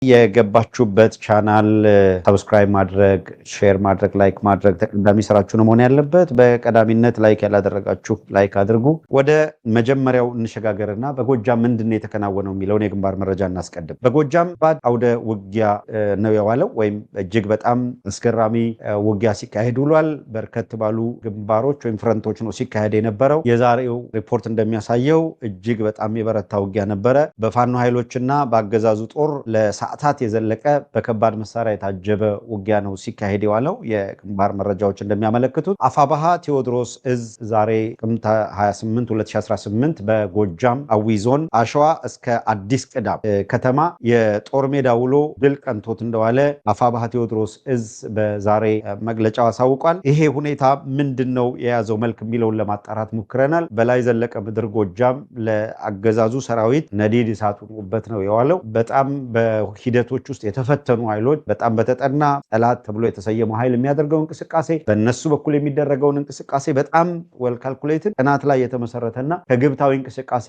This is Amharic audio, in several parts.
የገባችሁበት ቻናል ሰብስክራይብ ማድረግ ሼር ማድረግ ላይክ ማድረግ ተቀዳሚ ስራችሁ ነው መሆን ያለበት። በቀዳሚነት ላይክ ያላደረጋችሁ ላይክ አድርጉ። ወደ መጀመሪያው እንሸጋገርና በጎጃም ምንድነው የተከናወነው የሚለውን የግንባር መረጃ እናስቀድም። በጎጃም ባድ አውደ ውጊያ ነው የዋለው ወይም እጅግ በጣም አስገራሚ ውጊያ ሲካሄድ ውሏል። በርከት ባሉ ግንባሮች ወይም ፍረንቶች ነው ሲካሄድ የነበረው። የዛሬው ሪፖርት እንደሚያሳየው እጅግ በጣም የበረታ ውጊያ ነበረ። በፋኖ ኃይሎችና በአገዛዙ ጦር ለሰዓታት የዘለቀ በከባድ መሳሪያ የታጀበ ውጊያ ነው ሲካሄድ የዋለው። የግንባር መረጃዎች እንደሚያመለክቱት አፋባሃ ቴዎድሮስ እዝ ዛሬ ጥቅምት 28 2018 በጎጃም አዊ ዞን አሸዋ እስከ አዲስ ቅዳም ከተማ የጦር ሜዳ ውሎ ድል ቀንቶት እንደዋለ አፋባሃ ቴዎድሮስ እዝ በዛሬ መግለጫው አሳውቋል። ይሄ ሁኔታ ምንድነው የያዘው መልክ የሚለውን ለማጣራት ሞክረናል። በላይ ዘለቀ ምድር ጎጃም ለአገዛዙ ሰራዊት ነዲድ እሳቱበት ነው የዋለው። በጣም በሂደቶች ውስጥ የተፈተኑ ኃይሎች በጣም በተጠና ጠላት ተብሎ የተሰየመው ኃይል የሚያደርገው እንቅስቃሴ በእነሱ በኩል የሚደረገውን እንቅስቃሴ በጣም ወል ካልኩሌትድ ጥናት ላይ የተመሰረተና ከግብታዊ እንቅስቃሴ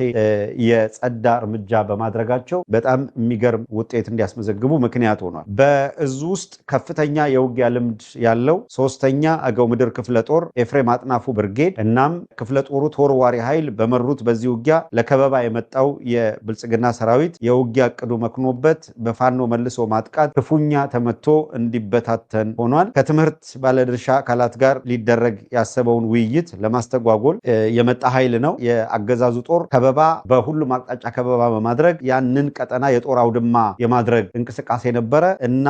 የጸዳ እርምጃ በማድረጋቸው በጣም የሚገርም ውጤት እንዲያስመዘግቡ ምክንያት ሆኗል። በእዙ ውስጥ ከፍተኛ የውጊያ ልምድ ያለው ሶስተኛ አገው ምድር ክፍለ ጦር ኤፍሬም አጥናፉ ብርጌድ እናም ክፍለ ጦሩ ተወርዋሪ ኃይል በመሩት በዚህ ውጊያ ለከበባ የመጣው የብልጽግና ሰራዊት የውጊያ እቅዱ መክኖበት በፋኖ መልሶ ማጥቃት ክፉኛ ተመቶ እንዲበታተን ሆኗል። ከትምህርት ባለድርሻ አካላት ጋር ሊደረግ ያሰበውን ውይይት ለማስተጓጎል የመጣ ኃይል ነው። የአገዛዙ ጦር ከበባ በሁሉም አቅጣጫ ከበባ በማድረግ ያንን ቀጠና የጦር አውድማ የማድረግ እንቅስቃሴ ነበረ እና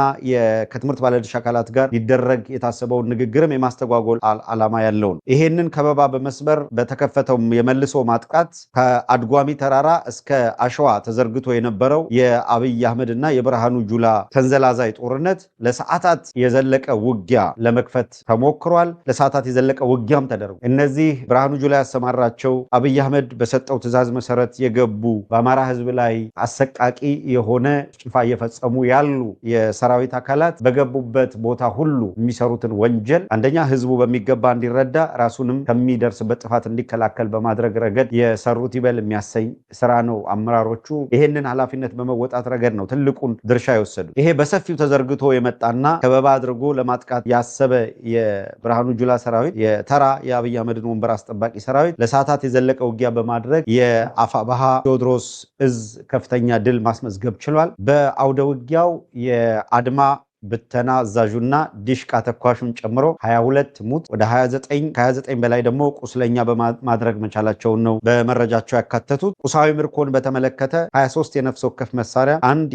ከትምህርት ባለድርሻ አካላት ጋር ሊደረግ የታሰበውን ንግግርም የማስተጓጎል ዓላማ ያለው ነው። ይሄንን ከበባ በመስበር በተከፈተው የመልሶ ማጥቃት ከአድጓሚ ተራራ እስከ አሸዋ ተዘርግቶ የነበረው የአብይ አህመድ እና የብርሃኑ ጁላ ተንዘላዛይ ጦርነት ለሰዓታት የዘለቀ ውጊያ ለመክፈት ተሞክሯል። ለሰዓታት የዘለቀ ውጊያም ተደርጓል። እነዚህ ብርሃኑ ጁላ ያሰማራቸው አብይ አህመድ በሰጠው ትዕዛዝ መሰረት የገቡ በአማራ ሕዝብ ላይ አሰቃቂ የሆነ ጭፍጨፋ እየፈጸሙ ያሉ የሰራዊት አካላት በገቡበት ቦታ ሁሉ የሚሰሩትን ወንጀል አንደኛ ሕዝቡ በሚገባ እንዲረዳ ራሱንም ከሚደርስበት ጥፋት እንዲከላከል በማድረግ ረገድ የሰሩት ይበል የሚያሰኝ ስራ ነው። አመራሮቹ ይሄንን ኃላፊነት በመወጣት ረገድ ነው ትልቁን ድርሻ የወሰዱ። ይሄ በሰፊው ተዘርግቶ የመጣና ከበባ አድርጎ ለማጥቃት ያሰበ የብርሃኑ ጁላ ሰራዊት የተራ የአብይ አህመድን ወንበር አስጠባቂ ሰራዊት ለሰዓታት የዘለቀ ውጊያ በማድረግ የአፋባሃ ቴዎድሮስ እዝ ከፍተኛ ድል ማስመዝገብ ችሏል። በአውደ ውጊያው የአድማ ብተና አዛዡና ዲሽቃ ተኳሹን ጨምሮ 22 ሙት ወደ 29 በላይ ደግሞ ቁስለኛ በማድረግ መቻላቸውን ነው በመረጃቸው ያካተቱት። ቁሳዊ ምርኮን በተመለከተ 23 የነፍስ ወከፍ መሳሪያ፣ አንድ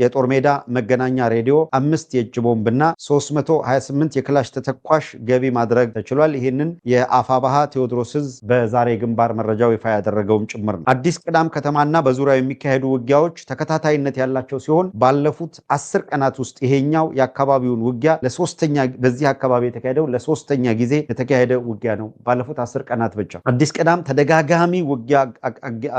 የጦር ሜዳ መገናኛ ሬዲዮ፣ 5 የእጅ ቦምብና 328 የክላሽ ተተኳሽ ገቢ ማድረግ ተችሏል። ይህንን የአፋባሃ ቴዎድሮስ እዝ በዛሬ ግንባር መረጃው ይፋ ያደረገውም ጭምር ነው። አዲስ ቅዳም ከተማና በዙሪያው የሚካሄዱ ውጊያዎች ተከታታይነት ያላቸው ሲሆን ባለፉት 10 ቀናት ውስጥ ይሄኛው የአካባቢውን ውጊያ በዚህ አካባቢ የተካሄደው ለሶስተኛ ጊዜ የተካሄደ ውጊያ ነው። ባለፉት 10 ቀናት ብቻ አዲስ ቅዳም ተደጋጋሚ ውጊያ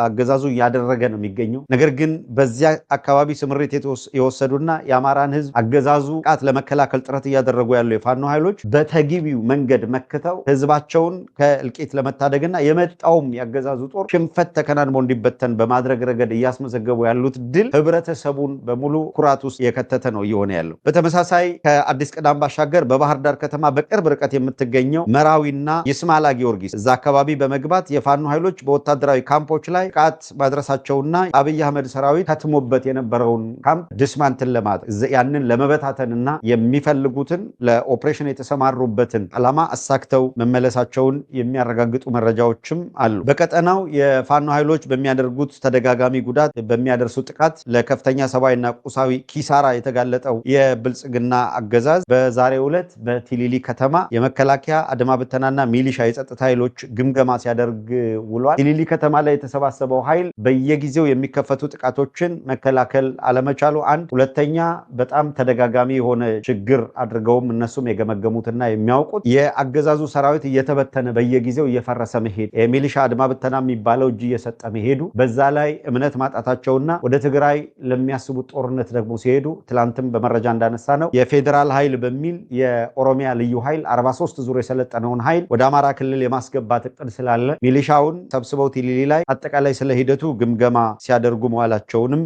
አገዛዙ እያደረገ ነው የሚገኘው። ነገር ግን በዚያ አካባቢ ስምሪት የወሰዱና የአማራን ሕዝብ አገዛዙ ቃት ለመከላከል ጥረት እያደረጉ ያሉ የፋኖ ኃይሎች በተገቢው መንገድ መክተው ሕዝባቸውን ከእልቂት ለመታደግና የመጣውም የአገዛዙ ጦር ሽንፈት ተከናንቦ እንዲበተን በማድረግ ረገድ እያስመዘገቡ ያሉት ድል ህብረተሰቡን በሙሉ ኩራት ውስጥ የከተተ ነው እየሆነ ያለው። በተመሳሳይ ከአዲስ ቅዳም ባሻገር በባህር ዳር ከተማ በቅርብ ርቀት የምትገኘው መራዊና ይስማላ ጊዮርጊስ እዛ አካባቢ በመግባት የፋኖ ኃይሎች በወታደራዊ ካምፖች ላይ ጥቃት ማድረሳቸውና አብይ አህመድ ሰራዊት ከትሞበት የነበረውን ካምፕ ዲስማንትን ለማድረግ ያንን ለመበታተንና የሚፈልጉትን ለኦፕሬሽን የተሰማሩበትን ዓላማ አሳክተው መመለሳቸውን የሚያረጋግጡ መረጃዎችም አሉ። በቀጠናው የፋኖ ኃይሎች በሚያደርጉት ተደጋጋሚ ጉዳት በሚያደርሱ ጥቃት ለከፍተኛ ሰብአዊና ቁሳዊ ኪሳራ የተጋለጠው የብልጽግና አገዛዝ በዛሬው ዕለት በቲሊሊ ከተማ የመከላከያ አድማ ብተናና ሚሊሻ የጸጥታ ኃይሎች ግምገማ ሲያደርግ ውሏል። ቲሊሊ ከተማ ላይ የተሰባሰበው ኃይል በየጊዜው የሚከፈቱ ጥቃቶችን መከላከል አለመቻሉ አንድ፣ ሁለተኛ በጣም ተደጋጋሚ የሆነ ችግር አድርገውም እነሱም የገመገሙትና የሚያውቁት የአገዛዙ ሰራዊት እየተበተነ በየጊዜው እየፈረሰ መሄድ፣ የሚሊሻ አድማ ብተና የሚባለው እጅ እየሰጠ መሄዱ፣ በዛ ላይ እምነት ማጣታቸውና ወደ ትግራይ ለሚያስቡት ጦርነት ደግሞ ሲሄዱ ትላንትም በመረጃ እንዳነሳ ነው። የፌዴራል ኃይል በሚል የኦሮሚያ ልዩ ኃይል 43 ዙር የሰለጠነውን ኃይል ወደ አማራ ክልል የማስገባት እቅድ ስላለ ሚሊሻውን ሰብስበው ቲሊሊ ላይ አጠቃላይ ስለ ሂደቱ ግምገማ ሲያደርጉ መዋላቸውንም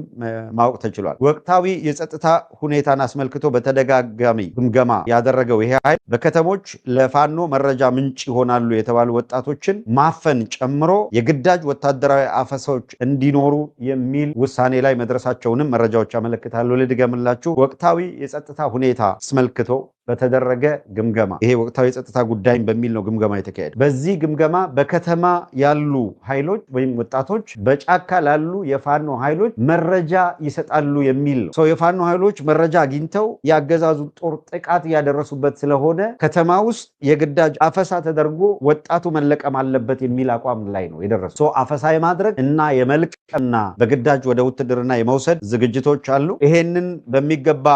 ማወቅ ተችሏል። ወቅታዊ የጸጥታ ሁኔታን አስመልክቶ በተደጋጋሚ ግምገማ ያደረገው ይሄ ኃይል በከተሞች ለፋኖ መረጃ ምንጭ ይሆናሉ የተባሉ ወጣቶችን ማፈን ጨምሮ የግዳጅ ወታደራዊ አፈሳዎች እንዲኖሩ የሚል ውሳኔ ላይ መድረሳቸውንም መረጃዎች ያመለክታሉ። ልድገምላችሁ። ወቅታዊ የጸጥታ ሁኔታ አስመልክቶ በተደረገ ግምገማ ይሄ ወቅታዊ የጸጥታ ጉዳይን በሚል ነው ግምገማ የተካሄደ። በዚህ ግምገማ በከተማ ያሉ ኃይሎች ወይም ወጣቶች በጫካ ላሉ የፋኖ ኃይሎች መረጃ ይሰጣሉ የሚል ነው። የፋኖ ኃይሎች መረጃ አግኝተው ያገዛዙ ጦር ጥቃት ያደረሱበት ስለሆነ ከተማ ውስጥ የግዳጅ አፈሳ ተደርጎ ወጣቱ መለቀም አለበት የሚል አቋም ላይ ነው የደረሰው። አፈሳ የማድረግ እና የመልቀምና በግዳጅ ወደ ውትድርና የመውሰድ ዝግጅቶች አሉ። ይሄንን በሚገባ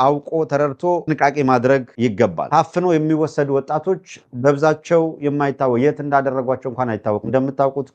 አውቆ ተረድቶ ጥንቃቄ ማድረግ ይገባል። ታፍነው የሚወሰዱ ወጣቶች በብዛቸው የማይታወቅ የት እንዳደረጓቸው እንኳን አይታወቅም። እንደምታውቁት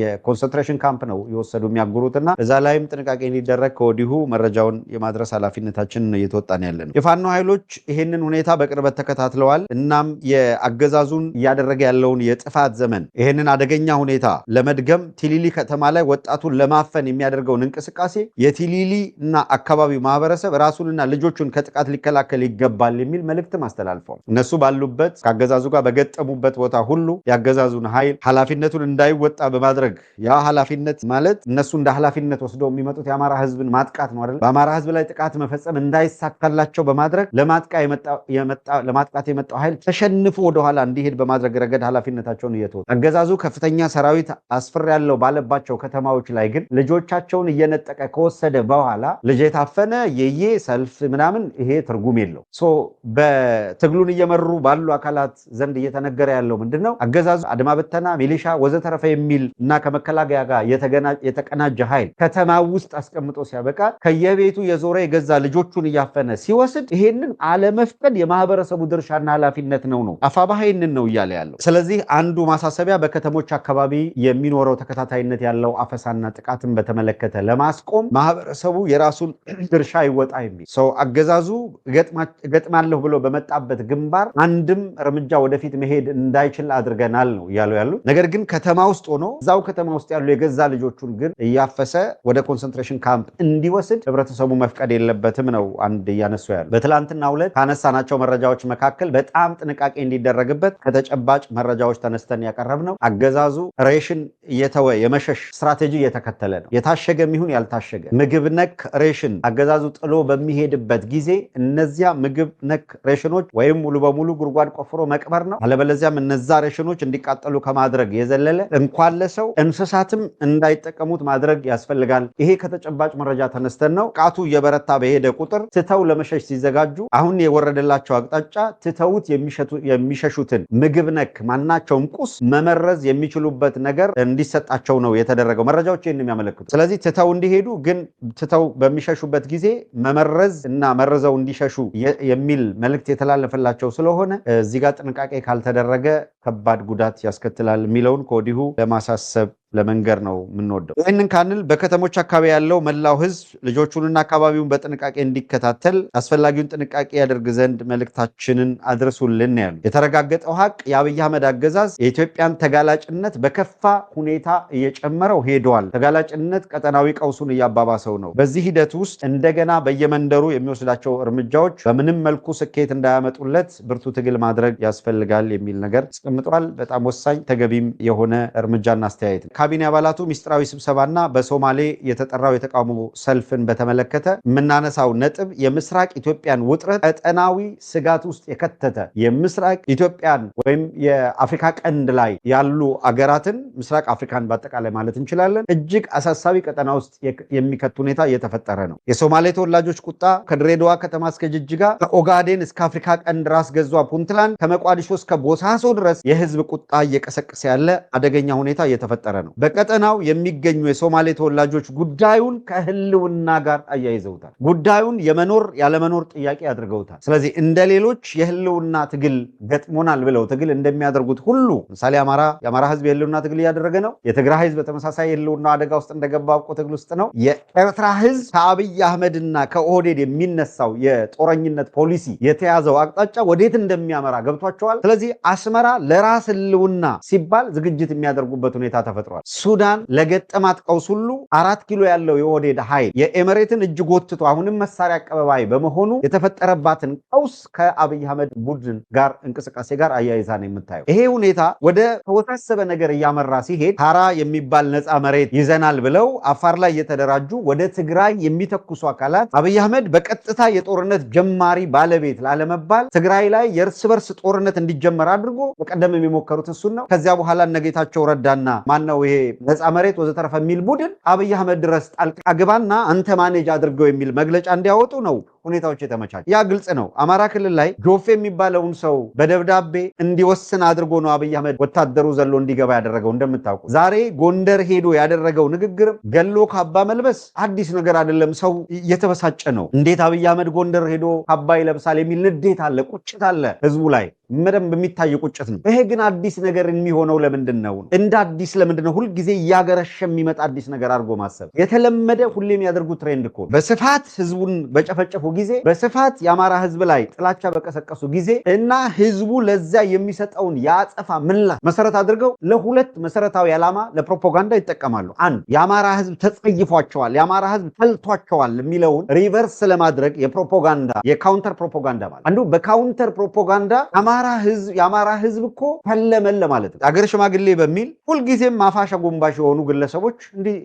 የኮንሰንትሬሽን ካምፕ ነው የወሰዱ የሚያጉሩትና እዛ ላይም ጥንቃቄ እንዲደረግ ከወዲሁ መረጃውን የማድረስ ኃላፊነታችንን እየተወጣን ያለ ነው። የፋኖ ኃይሎች ይህንን ሁኔታ በቅርበት ተከታትለዋል። እናም የአገዛዙን እያደረገ ያለውን የጥፋት ዘመን ይህንን አደገኛ ሁኔታ ለመድገም ቲሊሊ ከተማ ላይ ወጣቱን ለማፈን የሚያደርገውን እንቅስቃሴ የቲሊሊ እና አካባቢው ማህበረሰብ ራሱንና ልጆቹን ከጥቃት ሊከላከል ይገባል የሚል መልእክትም አስተላልፈዋል። እነሱ ባሉበት ከአገዛዙ ጋር በገጠሙበት ቦታ ሁሉ የአገዛዙን ኃይል ኃላፊነቱን እንዳይወጣ በማድረግ ያ ኃላፊነት ማለት እነሱ እንደ ኃላፊነት ወስደው የሚመጡት የአማራ ህዝብን ማጥቃት ነው አይደል? በአማራ ህዝብ ላይ ጥቃት መፈጸም እንዳይሳካላቸው በማድረግ ለማጥቃት የመጣው ኃይል ተሸንፎ ወደኋላ እንዲሄድ በማድረግ ረገድ ኃላፊነታቸውን እየተወጡ አገዛዙ ከፍተኛ ሰራዊት አስፍሬያለሁ ባለባቸው ከተማዎች ላይ ግን ልጆቻቸውን እየነጠቀ ከወሰደ በኋላ ልጅ የታፈነ የየ ሰልፍ ምናምን ይሄ ትርጉም የለው። በትግሉን እየመሩ ባሉ አካላት ዘንድ እየተነገረ ያለው ምንድነው? አገዛዙ አድማ በተና፣ ሚሊሻ ወዘተረፈ የሚል እና ከመከላከያ ጋር የተቀናጀ ኃይል ከተማ ውስጥ አስቀምጦ ሲያበቃ ከየቤቱ የዞረ የገዛ ልጆቹን እያፈነ ሲወስድ ይሄንን አለመፍቀድ የማህበረሰቡ ድርሻና ኃላፊነት ነው አፋባ ይሄንን ነው እያለ ያለው። ስለዚህ አንዱ ማሳሰቢያ በከተሞች አካባቢ የሚኖረው ተከታታይነት ያለው አፈሳና ጥቃትን በተመለከተ ለማስቆም ማህበረሰቡ የራሱን ድርሻ ይወጣ የሚል አገዛዙ ገጥማለሁ ብሎ በመጣበት ግንባር አንድም እርምጃ ወደፊት መሄድ እንዳይችል አድርገናል ነው እያሉ ያሉ። ነገር ግን ከተማ ውስጥ ሆኖ እዛው ከተማ ውስጥ ያሉ የገዛ ልጆቹን ግን እያፈሰ ወደ ኮንሰንትሬሽን ካምፕ እንዲወስድ ህብረተሰቡ መፍቀድ የለበትም ነው አንድ እያነሱ ያሉ። በትላንትናው ዕለት ካነሳናቸው መረጃዎች መካከል በጣም ጥንቃቄ እንዲደረግበት ከተጨባጭ መረጃዎች ተነስተን ያቀረብነው አገዛዙ ሬሽን እየተወ የመሸሽ ስትራቴጂ እየተከተለ ነው። የታሸገ የሚሆን ያልታሸገ ምግብ ነክ ሬሽን አገዛዙ ጥሎ በሚሄድበት ጊዜ እነዚያ ምግብ ነክ ሬሽኖች ወይም ሙሉ በሙሉ ጉድጓድ ቆፍሮ መቅበር ነው። አለበለዚያም እነዛ ሬሽኖች እንዲቃጠሉ ከማድረግ የዘለለ እንኳን ለሰው እንስሳትም እንዳይጠቀሙት ማድረግ ያስፈልጋል። ይሄ ከተጨባጭ መረጃ ተነስተን ነው። ጥቃቱ እየበረታ በሄደ ቁጥር ትተው ለመሸሽ ሲዘጋጁ አሁን የወረደላቸው አቅጣጫ ትተውት የሚሸሹትን ምግብ ነክ ማናቸውም ቁስ መመረዝ የሚችሉበት ነገር እንዲሰጣቸው ነው የተደረገው። መረጃዎች ይህን የሚያመለክቱ። ስለዚህ ትተው እንዲሄዱ ግን ትተው በሚሸሹበት ጊዜ መመረዝ እና መርዘው እንዲሸሹ የሚል መልእክት የተላለፈላቸው ስለሆነ እዚህ ጋር ጥንቃቄ ካልተደረገ ከባድ ጉዳት ያስከትላል የሚለውን ከወዲሁ ለማሳሰብ ለመንገር ነው የምንወደው። ይህንን ካንል በከተሞች አካባቢ ያለው መላው ህዝብ ልጆቹንና አካባቢውን በጥንቃቄ እንዲከታተል አስፈላጊውን ጥንቃቄ ያደርግ ዘንድ መልእክታችንን አድርሱልን ያሉ። የተረጋገጠው ሀቅ የአብይ አህመድ አገዛዝ የኢትዮጵያን ተጋላጭነት በከፋ ሁኔታ እየጨመረው ሄደዋል። ተጋላጭነት ቀጠናዊ ቀውሱን እያባባሰው ነው። በዚህ ሂደት ውስጥ እንደገና በየመንደሩ የሚወስዳቸው እርምጃዎች በምንም መልኩ ስኬት እንዳያመጡለት ብርቱ ትግል ማድረግ ያስፈልጋል የሚል ነገር አስቀምጠዋል። በጣም ወሳኝ ተገቢም የሆነ እርምጃና አስተያየት ነው። ካቢኔ አባላቱ ሚስጥራዊ ስብሰባና በሶማሌ የተጠራው የተቃውሞ ሰልፍን በተመለከተ የምናነሳው ነጥብ የምስራቅ ኢትዮጵያን ውጥረት ቀጠናዊ ስጋት ውስጥ የከተተ የምስራቅ ኢትዮጵያን ወይም የአፍሪካ ቀንድ ላይ ያሉ አገራትን ምስራቅ አፍሪካን በአጠቃላይ ማለት እንችላለን እጅግ አሳሳቢ ቀጠና ውስጥ የሚከት ሁኔታ እየተፈጠረ ነው። የሶማሌ ተወላጆች ቁጣ ከድሬዳዋ ከተማ እስከ ጅጅጋ፣ ከኦጋዴን እስከ አፍሪካ ቀንድ ራስ ገዟ ፑንትላንድ፣ ከመቋዲሾ እስከ ቦሳሶ ድረስ የህዝብ ቁጣ እየቀሰቀሰ ያለ አደገኛ ሁኔታ እየተፈጠረ ነው። ነው። በቀጠናው የሚገኙ የሶማሌ ተወላጆች ጉዳዩን ከህልውና ጋር አያይዘውታል። ጉዳዩን የመኖር ያለመኖር ጥያቄ አድርገውታል። ስለዚህ እንደ ሌሎች የህልውና ትግል ገጥሞናል ብለው ትግል እንደሚያደርጉት ሁሉ ምሳሌ የአማራ ህዝብ የህልውና ትግል እያደረገ ነው። የትግራይ ህዝብ በተመሳሳይ የህልውና አደጋ ውስጥ እንደገባ አውቆ ትግል ውስጥ ነው። የኤርትራ ህዝብ ከአብይ አህመድና ከኦህዴድ የሚነሳው የጦረኝነት ፖሊሲ የተያዘው አቅጣጫ ወዴት እንደሚያመራ ገብቷቸዋል። ስለዚህ አስመራ ለራስ ህልውና ሲባል ዝግጅት የሚያደርጉበት ሁኔታ ተፈጥሯል። ሱዳን ለገጠማት ቀውስ ሁሉ 4 ኪሎ ያለው የኦህዴድ ኃይል የኤምሬትን እጅ ጎትቶ አሁንም መሳሪያ አቀባባይ በመሆኑ የተፈጠረባትን ቀውስ ከአብይ አህመድ ቡድን ጋር እንቅስቃሴ ጋር አያይዛ ነው የምታየው። ይሄ ሁኔታ ወደ ተወሳሰበ ነገር እያመራ ሲሄድ ሀራ የሚባል ነፃ መሬት ይዘናል ብለው አፋር ላይ የተደራጁ ወደ ትግራይ የሚተኩሱ አካላት አብይ አህመድ በቀጥታ የጦርነት ጀማሪ ባለቤት ላለመባል ትግራይ ላይ የእርስ በርስ ጦርነት እንዲጀመር አድርጎ በቀደም የሚሞከሩት እሱን ነው። ከዚያ በኋላ እነጌታቸው ረዳና ማነው ይሄ ነፃ መሬት ወዘተረፈ የሚል ቡድን አብይ አህመድ ድረስ ጣልቃ ግባና አንተ ማኔጅ አድርገው የሚል መግለጫ እንዲያወጡ ነው ሁኔታዎች የተመቻቸ። ያ ግልጽ ነው። አማራ ክልል ላይ ጆፌ የሚባለውን ሰው በደብዳቤ እንዲወስን አድርጎ ነው አብይ አህመድ ወታደሩ ዘሎ እንዲገባ ያደረገው። እንደምታውቁ ዛሬ ጎንደር ሄዶ ያደረገው ንግግር ገሎ ካባ መልበስ አዲስ ነገር አይደለም። ሰው እየተበሳጨ ነው። እንዴት አብይ አህመድ ጎንደር ሄዶ ካባ ይለብሳል የሚል ንዴት አለ፣ ቁጭት አለ ህዝቡ ላይ በደንብ የሚታይ ቁጭት ነው። ይሄ ግን አዲስ ነገር የሚሆነው ለምንድን ነው? እንደ አዲስ ለምንድን ነው ሁልጊዜ እያገረሸ የሚመጣ አዲስ ነገር አድርጎ ማሰብ? የተለመደ ሁሌ የሚያደርጉት ትሬንድ እኮ በስፋት ህዝቡን በጨፈጨፉ ጊዜ፣ በስፋት የአማራ ህዝብ ላይ ጥላቻ በቀሰቀሱ ጊዜ እና ህዝቡ ለዛ የሚሰጠውን የአጸፋ ምላሽ መሰረት አድርገው ለሁለት መሰረታዊ ዓላማ ለፕሮፓጋንዳ ይጠቀማሉ። አንድ የአማራ ህዝብ ተጸይፏቸዋል፣ የአማራ ህዝብ ተልቷቸዋል የሚለውን ሪቨርስ ለማድረግ የፕሮፓጋንዳ የካውንተር ፕሮፓጋንዳ ማለት አንዱ በካውንተር ፕሮፓጋንዳ የአማራ ህዝብ እኮ ተለመለ ማለት ነው። አገር ሽማግሌ በሚል ሁልጊዜም ማፋሻ ጎንባሽ የሆኑ ግለሰቦች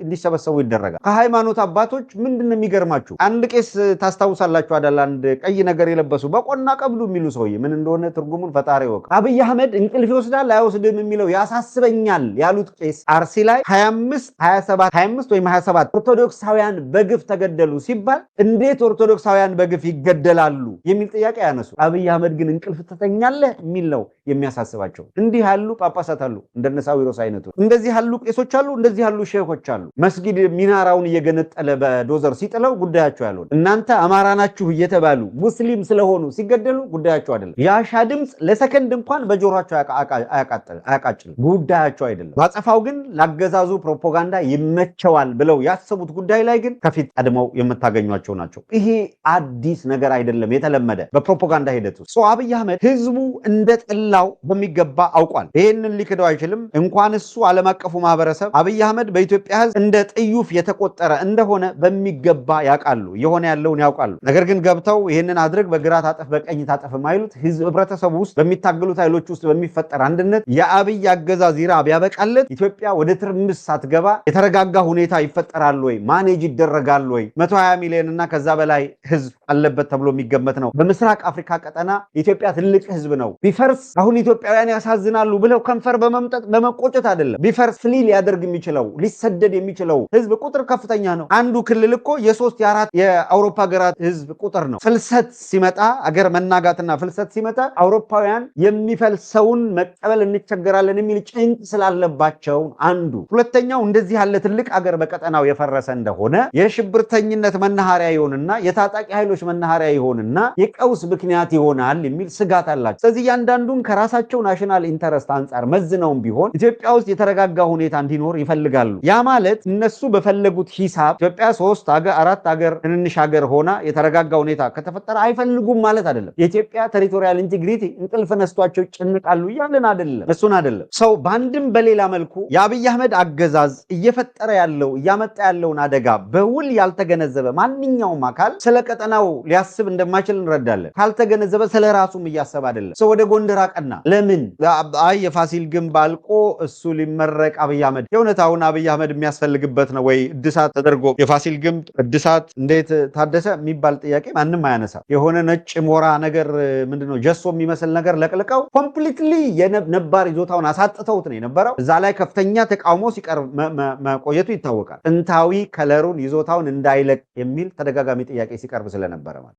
እንዲሰበሰቡ ይደረጋል። ከሃይማኖት አባቶች ምንድን ነው የሚገርማችሁ? አንድ ቄስ ታስታውሳላችሁ አይደል? አንድ ቀይ ነገር የለበሱ በቆና ቀብሉ የሚሉ ሰውዬ ምን እንደሆነ ትርጉሙን ፈጣሪ ወቅ አብይ አህመድ እንቅልፍ ይወስዳል አይወስድም የሚለው ያሳስበኛል ያሉት ቄስ አርሲ ላይ 25 ወይም 27 ኦርቶዶክሳውያን በግፍ ተገደሉ ሲባል እንዴት ኦርቶዶክሳውያን በግፍ ይገደላሉ የሚል ጥያቄ ያነሱ። አብይ አህመድ ግን እንቅልፍ ተተኛለ የሚል ነው የሚያሳስባቸው። እንዲህ ያሉ ጳጳሳት አሉ፣ እንደነ ሳዊሮስ አይነቱ። እንደዚህ ያሉ ቄሶች አሉ፣ እንደዚህ ያሉ ሼኾች አሉ። መስጊድ ሚናራውን እየገነጠለ በዶዘር ሲጥለው ጉዳያቸው ያልሆነ እናንተ አማራ ናችሁ እየተባሉ ሙስሊም ስለሆኑ ሲገደሉ ጉዳያቸው አይደለም። የአሻ ድምፅ ለሰከንድ እንኳን በጆሮአቸው አያቃጭልም፣ ጉዳያቸው አይደለም። ባጸፋው ግን ላገዛዙ ፕሮፓጋንዳ ይመቸዋል ብለው ያሰቡት ጉዳይ ላይ ግን ከፊት ቀድመው የምታገኟቸው ናቸው። ይሄ አዲስ ነገር አይደለም፣ የተለመደ በፕሮፓጋንዳ ሂደት ውስጥ አብይ አህመድ ህዝቡ እንደጠላው በሚገባ አውቋል። ይህንን ሊክደው አይችልም። እንኳን እሱ ዓለም አቀፉ ማህበረሰብ አብይ አህመድ በኢትዮጵያ ህዝብ እንደ ጥዩፍ የተቆጠረ እንደሆነ በሚገባ ያውቃሉ፣ የሆነ ያለውን ያውቃሉ። ነገር ግን ገብተው ይህንን አድርግ በግራ ታጠፍ በቀኝ ታጠፍ ማይሉት ህብረተሰቡ ውስጥ በሚታገሉት ኃይሎች ውስጥ በሚፈጠር አንድነት የአብይ አገዛዝ ይራብ ያበቃለት ኢትዮጵያ ወደ ትርምስ ሳትገባ የተረጋጋ ሁኔታ ይፈጠራል ወይ? ማኔጅ ይደረጋል ወይ? 120 ሚሊዮን እና ከዛ በላይ ህዝብ አለበት ተብሎ የሚገመት ነው። በምስራቅ አፍሪካ ቀጠና ኢትዮጵያ ትልቅ ህዝብ ነው። ቢፈርስ አሁን ኢትዮጵያውያን ያሳዝናሉ ብለው ከንፈር በመምጠጥ በመቆጨት አይደለም። ቢፈርስ ፍሊ ሊያደርግ የሚችለው ሊሰደድ የሚችለው ህዝብ ቁጥር ከፍተኛ ነው። አንዱ ክልል እኮ የ3 የ4 የአውሮፓ ሀገራት ህዝብ ቁጥር ነው። ፍልሰት ሲመጣ አገር መናጋትና ፍልሰት ሲመጣ አውሮፓውያን የሚፈልሰውን መቀበል እንቸገራለን የሚል ጭንቅ ስላለባቸው አንዱ። ሁለተኛው እንደዚህ ያለ ትልቅ አገር በቀጠናው የፈረሰ እንደሆነ የሽብርተኝነት መናኸሪያ ይሆንና የታጣቂ ኃይሎች መናኸሪያ ይሆንና የቀውስ ምክንያት ይሆናል የሚል ስጋት አላቸው። ስለዚህ እያንዳንዱን ከራሳቸው ናሽናል ኢንተረስት አንጻር መዝነውም ቢሆን ኢትዮጵያ ውስጥ የተረጋጋ ሁኔታ እንዲኖር ይፈልጋሉ። ያ ማለት እነሱ በፈለጉት ሂሳብ ኢትዮጵያ 3 4 ሀገር ትንንሽ ሀገር ሆና የተረጋጋ ሁኔታ ከተፈጠረ አይፈልጉም ማለት አይደለም። የኢትዮጵያ ቴሪቶሪያል ኢንቲግሪቲ እንቅልፍ ነስቷቸው ጭንቃሉ እያለን አይደለም፣ እሱን አይደለም። ሰው በአንድም በሌላ መልኩ የአብይ አህመድ አገዛዝ እየፈጠረ ያለው እያመጣ ያለውን አደጋ በውል ያልተገነዘበ ማንኛውም አካል ስለ ቀጠናው ሊያስብ እንደማይችል እንረዳለን። ካልተገነዘበ ስለ ራሱም እያሰብ አይደለም። ሰው ወደ ጎንደር አቀና። ለምን? አይ የፋሲል ግንብ አልቆ እሱ ሊመረቅ አብይ አህመድ የእውነታውን አብይ አህመድ የሚያስፈልግበት ነው ወይ? እድሳት ተደርጎ የፋሲል ግንብ እድሳት እንዴት ታደሰ የሚባል ጥያቄ ማንም አያነሳ። የሆነ ነጭ ሞራ ነገር ምንድነው ጀሶ የሚመስል ነገር ለቅልቀው ኮምፕሊትሊ የነባር ይዞታውን አሳጥተውት ነው የነበረው። እዛ ላይ ከፍተኛ ተቃውሞ ሲቀርብ መቆየቱ ይታወቃል። ጥንታዊ ከለሩን ይዞታውን እንዳይለቅ የሚል ተደጋጋሚ ጥያቄ ሲቀርብ ስለነበረ ማለት